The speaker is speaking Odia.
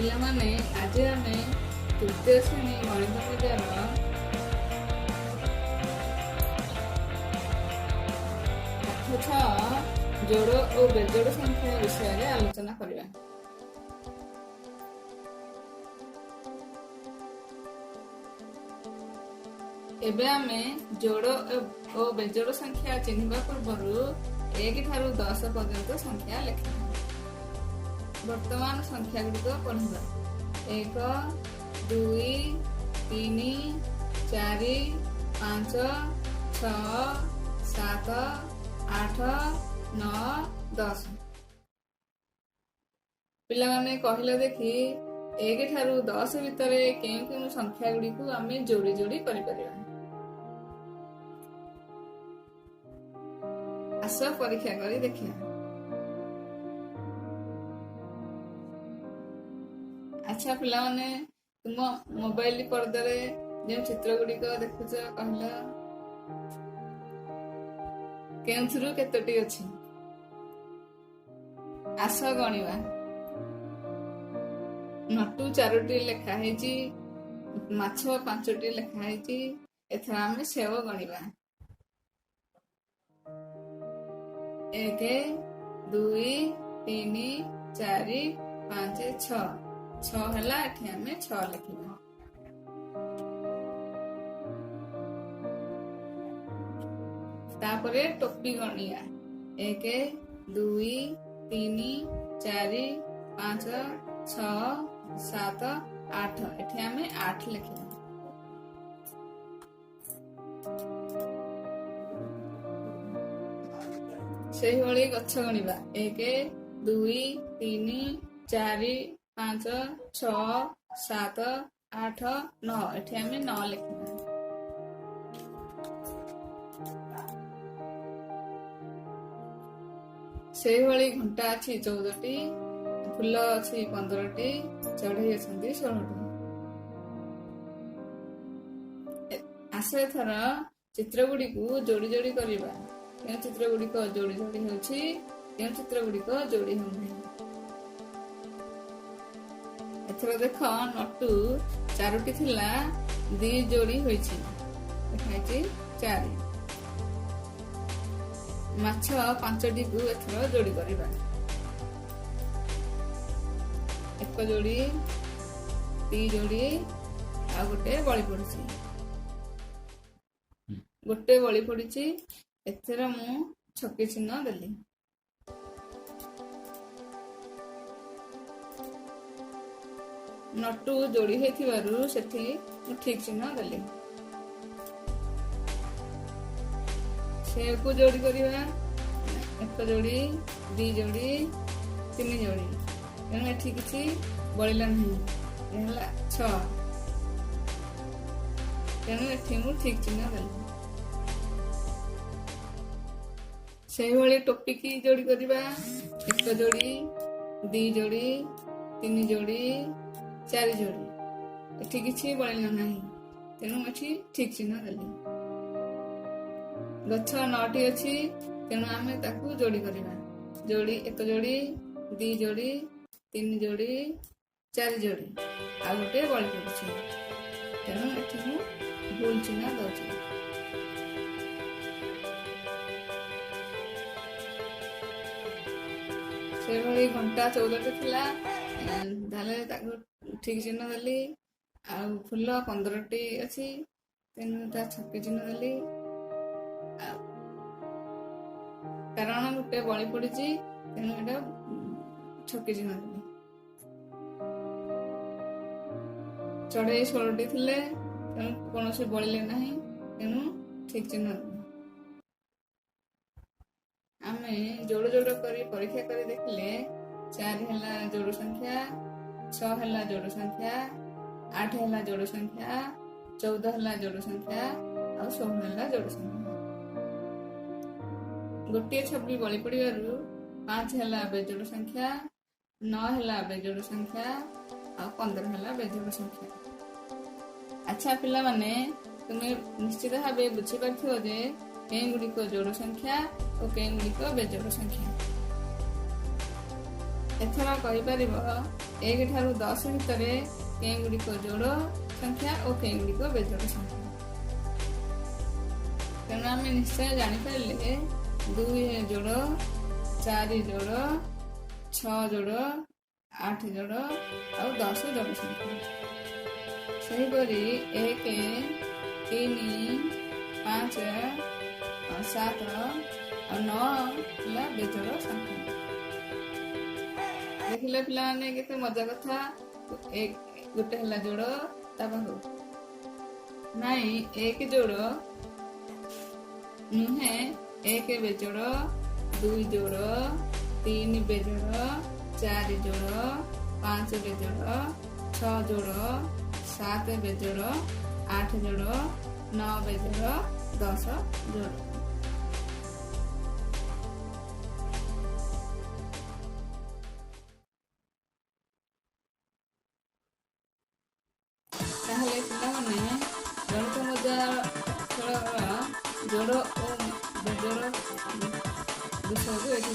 ପିଲାମାନେ ଆଜି ଆମେ ତୃତୀୟ ଶ୍ରେଣୀ ଗଣିତ ବିଜ୍ଞାନର ପାଠ 6 ଯୋଡ଼ ଓ ବେଜୋଡ଼ ସଂଖ୍ୟା ବିଷୟରେ ଆଲୋଚନା କରିବା। ଏବେ ଆମେ ଯୋଡ଼ ଓ ବେଜୋଡ଼ ସଂଖ୍ୟା ଚିହ୍ନିବା ପୂର୍ବରୁ 1 ଠାରୁ 10 ପର୍ଯ୍ୟନ୍ତ ସଂଖ୍ୟା ଲେଖିବା। ବର୍ତ୍ତମାନ ସଂଖ୍ୟା ଗୁଡ଼ିକ ପଢ଼ିବା। 1 2 3 4 5 6 7 8 9 10। ପିଲାମାନେ କହିଲେ ଦେଖି 1 ଠାରୁ 10 ଭିତରେ କେଉଁ କେଉଁ ସଂଖ୍ୟା ଗୁଡ଼ିକୁ ଆମେ ଯୋଡ଼ି ଯୋଡ଼ି କରିପାରିବା। ଆସ ପରୀକ୍ଷା କରି ଦେଖିବା। ଆଚ୍ଛା ପିଲାମାନେ, ତୁମ ମୋବାଇଲ ପର୍ଦ୍ଦାରେ ଯେଉଁ ଚିତ୍ର ଗୁଡ଼ିକ ଦେଖୁଛ କହିଲ କେଉଁଥିରୁ କେତୋଟି ଅଛି? ଆସ ଗଣିବା। ନଟୁ 4ଟି ଲେଖା ହେଇଛି, ମାଛ 5ଟି ଲେଖା ହେଇଛି। ଏଥର ଆମେ ସେଓ ଗଣିବା। 1 2 3 4 5 6 ହେଲା। ଏଠି ଆମେ 6 ଲେଖିବା। ତାପରେ ଟୋପି ଗଣିବା। 1 2 3 4 5 6 7 8। ଏଠି ଆମେ 8 ଲେଖିବା। ସେଇଭଳି ଗଛ ଗଣିବା। 1 2 3 4 5 6 7 8 9। ଏଠି ଆମେ 9 ଲେଖିବା। ସେଇଭଳି ଘଣ୍ଟା ଅଛି 14ଟି, ଫୁଲ ଅଛି 15ଟି, ଚଢ଼େଇ ଅଛନ୍ତି 16ଟି। ଆସ ଏଥର ଚିତ୍ର ଗୁଡ଼ିକୁ ଯୋଡ଼ି ଯୋଡ଼ି କରିବା। କେଉଁ ଚିତ୍ର ଗୁଡ଼ିକ ଯୋଡ଼ି ଯୋଡ଼ି ହେଉଛି, କେଉଁ ଚିତ୍ର ଗୁଡ଼ିକ ଯୋଡ଼ି ହେଉନାହିଁ। ଏଥର ଦେଖ, ନଟୁ 4ଟି ଥିଲା, 2 ଯୋଡ଼ି ହୋଇଛି, ଲେଖାହେଇଛି 4। ମାଛ 5ଟିକୁ ଏଥର ଯୋଡ଼ି କରିବା। 1 ଯୋଡ଼ି, 2 ଯୋଡ଼ି, ଆଉ ଗୋଟେ ବଳି ପଡ଼ିଛି। ଗୋଟେ ବଳି ପଡ଼ିଛି। ଏଥର ମୁଁ ଛକି ଚିହ୍ନ ଦେଲି। ନଟୁ ଯୋଡ଼ି ହେଇଥିବାରୁ ସେଠି ମୁଁ ଠିକ ଚିହ୍ନ ଦେଲି। ସେଓକୁ ଯୋଡ଼ି କରିବା। 1 ଯୋଡ଼ି, 2 ଯୋଡ଼ି, 3 ଯୋଡ଼ି। ତେଣୁ ଏଠି କିଛି ବଳିଲା ନାହିଁ, ହେଲା 6। ତେଣୁ ଏଠି ମୁଁ ଠିକ ଚିହ୍ନ ଦେଲି। ସେଇଭଳି ଟୋପିକି ଯୋଡ଼ି କରିବା। 1 ଯୋଡ଼ି, 2 ଯୋଡ଼ି, 3 ଯୋଡ଼ି, 4 ଯୋଡ଼ି। ଏଠି କିଛି ବଳିଲା ନାହିଁ, ତେଣୁ ଏଠି ଠିକ ଚିହ୍ନ ଦେଲି। ଗଛ 9ଟି ଅଛି, ତେଣୁ ଆମେ ତାକୁ ଯୋଡ଼ି କରିବା। 1 ଯୋଡ଼ି, 2 ଯୋଡ଼ି, 3 ଯୋଡ଼ି, 4 ଯୋଡ଼ି, ଆଉ ଗୋଟେ ବଳି ପଡ଼ୁଛି। ତେଣୁ ଏଠି ମୁଁ ଭୁଲ ଚିହ୍ନ ଦେଉଛି। ସେଇଭଳି ଘଣ୍ଟା 14ଟି ଥିଲା, ତାହେଲେ ତାକୁ ଠିକ ଚିହ୍ନ ଦେଲି। ଆଉ ଫୁଲ 15ଟି ଅଛି, ତେଣୁ ତା ଛକି ଚିହ୍ନ ଦେଲି। କାରଣ ଗୋଟେ ବଳି ପଡ଼ିଛି, ତେଣୁ ଏଟା ଛକି ଚିହ୍ନ ଦେଲି। ଚଢ଼େଇ 16ଟି ଥିଲେ, ତେଣୁ କୌଣସି ବଳିଲେ ନାହିଁ, ତେଣୁ ଠିକ ଚିହ୍ନ ଦେଲି। ଆମେ ଯୋଡ଼ ଯୋଡ଼ କରି ପରୀକ୍ଷା କରି ଦେଖିଲେ 4 ହେଲା ଯୋଡ଼ ସଂଖ୍ୟା, 6 ହେଲା ଯୋଡ଼ ସଂଖ୍ୟା, 8 ହେଲା ଯୋଡ଼ ସଂଖ୍ୟା, 14 ହେଲା ଯୋଡ଼ ସଂଖ୍ୟା, ଆଉ 16 ହେଲା ଯୋଡ଼ ସଂଖ୍ୟା। ଗୋଟିଏ ଛବି ବଳି ପଡ଼ିବାରୁ 5 ହେଲା ବେଜୋଡ଼ ସଂଖ୍ୟା, 9 ହେଲା ବେଜୋଡ଼ ସଂଖ୍ୟା, ଆଉ 15 ହେଲା ବେଜୋଡ଼ ସଂଖ୍ୟା। ଆଚ୍ଛା ପିଲାମାନେ, ତୁମେ ନିଶ୍ଚିତ ଭାବେ ବୁଝିପାରିଥିବ ଯେ କେଉଁଗୁଡ଼ିକ ଯୋଡ଼ ସଂଖ୍ୟା ଓ କେଉଁଗୁଡ଼ିକ ବେଜୋଡ଼ ସଂଖ୍ୟା। ଏଥର କହିପାରିବ ଏକ ଠାରୁ 10 ଭିତରେ କେଉଁଗୁଡ଼ିକ ଯୋଡ଼ ସଂଖ୍ୟା ଓ କେଉଁଗୁଡ଼ିକ ବେଜୋଡ଼ ସଂଖ୍ୟା। ତେଣୁ ଆମେ ନିଶ୍ଚୟ ଜାଣିପାରିଲେ 2 ଯୋଡ଼, 4 ଯୋଡ଼, 6 ଯୋଡ଼, 8 ଯୋଡ଼ ଆଉ 10 ଯୋଡ଼ ସଂଖ୍ୟା। ସେହିପରି 1, 3, 5, 7 ଆଉ 9 ହେଲା ବେଜୋଡ଼ ସଂଖ୍ୟା। ଦେଖିଲେ ପିଲାମାନେ କେତେ ମଜା କଥା। ଗୋଟେ ହେଲା ଯୋଡ଼ ତା ପାଖକୁ ନାଇଁ 1 ଯୋଡ଼ ନୁହେଁ, 1 ବେଜୋଡ଼, 2 ଯୋଡ଼, 3 ବେଜୋଡ଼, 4 ଯୋଡ଼, 5 ବେଜୋଡ଼, 6 ଯୋଡ଼, 7 ବେଜୋଡ଼, 8 ଯୋଡ଼, 9 ବେଜୋଡ଼, 10 ଯୋଡ଼। ତାହେଲେ ପିଲାମାନେ ଗଣିତ ମଜା ଖେଳର ଯୋଡ଼ ଓ ବେଜୋଡ଼ ବିଷୟକୁ ଏଠି